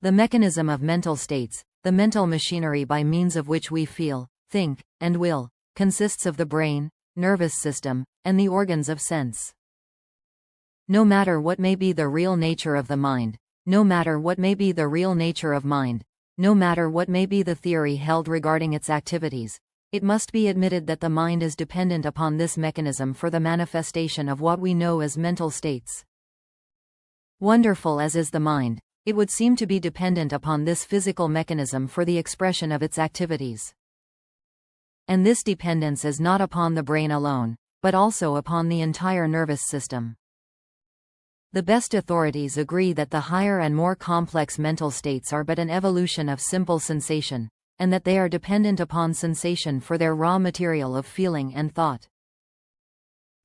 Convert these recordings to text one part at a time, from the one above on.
The mechanism of mental states, the mental machinery by means of which we feel, think, and will, consists of the brain, nervous system, and the organs of sense. No matter what may be the real nature of the mind, no matter what may be the real nature of mind, no matter what may be the theory held regarding its activities, it must be admitted that the mind is dependent upon this mechanism for the manifestation of what we know as mental states. Wonderful as is the mind, it would seem to be dependent upon this physical mechanism for the expression of its activities. And this dependence is not upon the brain alone, but also upon the entire nervous system. The best authorities agree that the higher and more complex mental states are but an evolution of simple sensation, and that they are dependent upon sensation for their raw material of feeling and thought.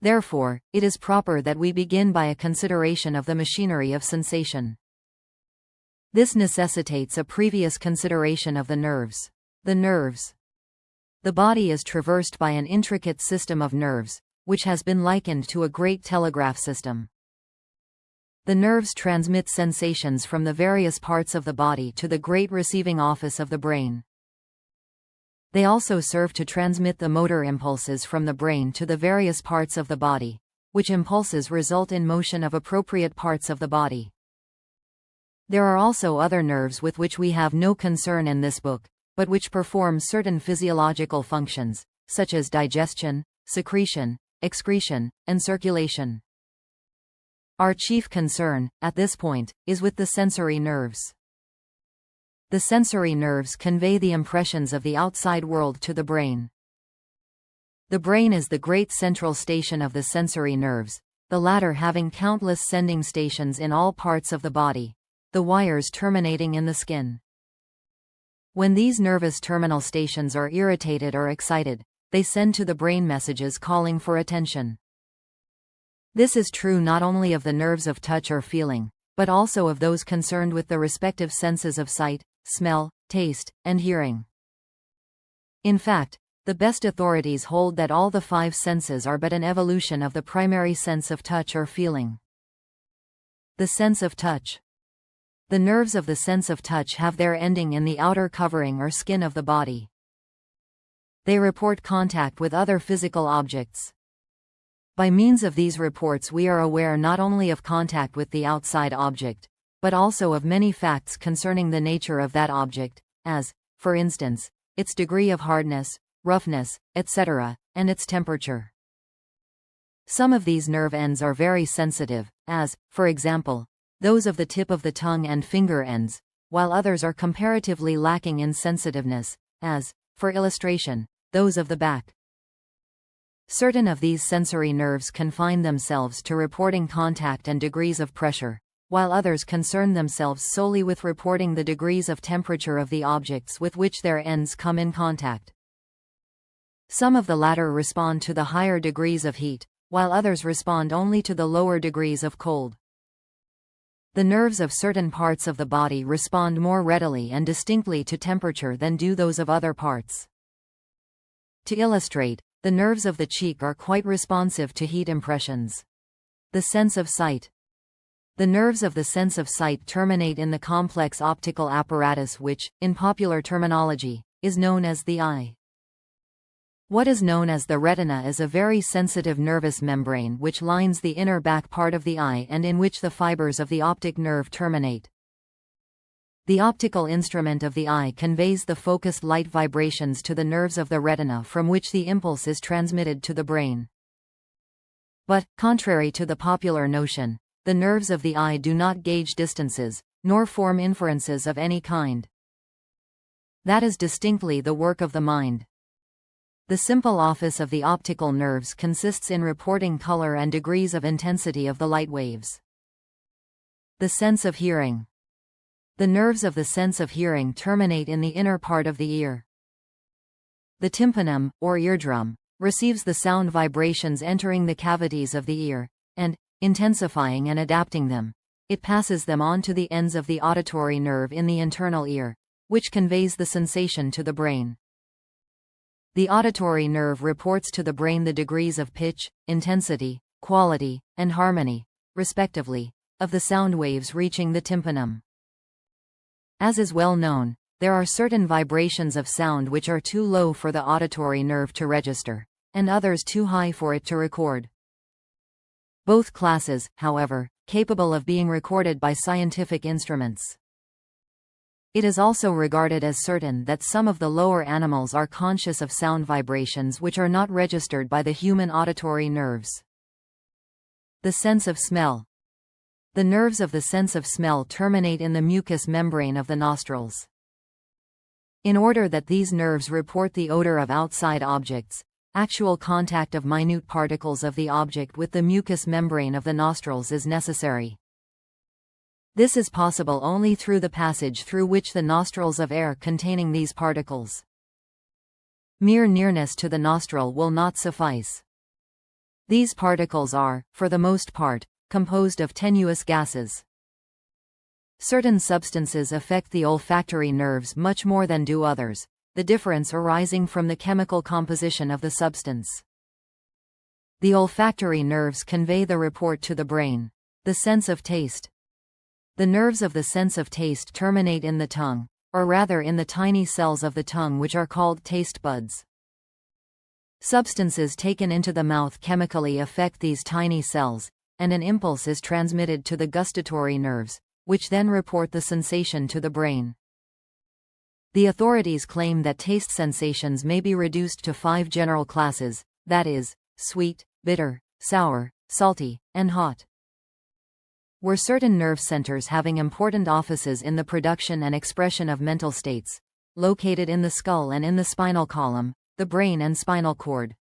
Therefore, it is proper that we begin by a consideration of the machinery of sensation. This necessitates a previous consideration of the nerves. The nerves. The body is traversed by an intricate system of nerves, which has been likened to a great telegraph system. The nerves transmit sensations from the various parts of the body to the great receiving office of the brain. They also serve to transmit the motor impulses from the brain to the various parts of the body, which impulses result in motion of appropriate parts of the body. There are also other nerves with which we have no concern in this book, but which perform certain physiological functions, such as digestion, secretion, excretion, and circulation. Our chief concern, at this point, is with the sensory nerves. The sensory nerves convey the impressions of the outside world to the brain. The brain is the great central station of the sensory nerves, the latter having countless sending stations in all parts of the body, the wires terminating in the skin. When these nervous terminal stations are irritated or excited, they send to the brain messages calling for attention. This is true not only of the nerves of touch or feeling, but also of those concerned with the respective senses of sight, smell, taste, and hearing. In fact, the best authorities hold that all the five senses are but an evolution of the primary sense of touch or feeling. The sense of touch. The nerves of the sense of touch have their ending in the outer covering or skin of the body. They report contact with other physical objects. By means of these reports we are aware not only of contact with the outside object, but also of many facts concerning the nature of that object, as, for instance, its degree of hardness, roughness, etc., and its temperature. Some of these nerve ends are very sensitive, as, for example, those of the tip of the tongue and finger ends, while others are comparatively lacking in sensitiveness, as, for illustration, those of the back. Certain of these sensory nerves confine themselves to reporting contact and degrees of pressure, while others concern themselves solely with reporting the degrees of temperature of the objects with which their ends come in contact. Some of the latter respond to the higher degrees of heat, while others respond only to the lower degrees of cold. The nerves of certain parts of the body respond more readily and distinctly to temperature than do those of other parts. To illustrate, the nerves of the cheek are quite responsive to heat impressions. The sense of sight. The nerves of the sense of sight terminate in the complex optical apparatus which, in popular terminology, is known as the eye. What is known as the retina is a very sensitive nervous membrane which lines the inner back part of the eye and in which the fibers of the optic nerve terminate. The optical instrument of the eye conveys the focused light vibrations to the nerves of the retina from which the impulse is transmitted to the brain. But, contrary to the popular notion, the nerves of the eye do not gauge distances, nor form inferences of any kind. That is distinctly the work of the mind. The simple office of the optical nerves consists in reporting color and degrees of intensity of the light waves. The sense of hearing. The nerves of the sense of hearing terminate in the inner part of the ear. The tympanum, or eardrum, receives the sound vibrations entering the cavities of the ear, and, intensifying and adapting them, it passes them on to the ends of the auditory nerve in the internal ear, which conveys the sensation to the brain. The auditory nerve reports to the brain the degrees of pitch, intensity, quality, and harmony, respectively, of the sound waves reaching the tympanum. As is well known, there are certain vibrations of sound which are too low for the auditory nerve to register, and others too high for it to record. Both classes, however, capable of being recorded by scientific instruments. It is also regarded as certain that some of the lower animals are conscious of sound vibrations which are not registered by the human auditory nerves. The sense of smell. The nerves of the sense of smell terminate in the mucous membrane of the nostrils. In order that these nerves report the odor of outside objects, actual contact of minute particles of the object with the mucous membrane of the nostrils is necessary. This is possible only through the passage through which the nostrils of air containing these particles. Mere nearness to the nostril will not suffice. These particles are, for the most part, composed of tenuous gases. Certain substances affect the olfactory nerves much more than do others, the difference arising from the chemical composition of the substance. The olfactory nerves convey the report to the brain. The sense of taste. The nerves of the sense of taste terminate in the tongue, or rather in the tiny cells of the tongue which are called taste buds. Substances taken into the mouth chemically affect these tiny cells, and an impulse is transmitted to the gustatory nerves, which then report the sensation to the brain. The authorities claim that taste sensations may be reduced to 5 general classes, that is, sweet, bitter, sour, salty, and hot. Were certain nerve centers having important offices in the production and expression of mental states, located in the skull and in the spinal column, the brain and spinal cord.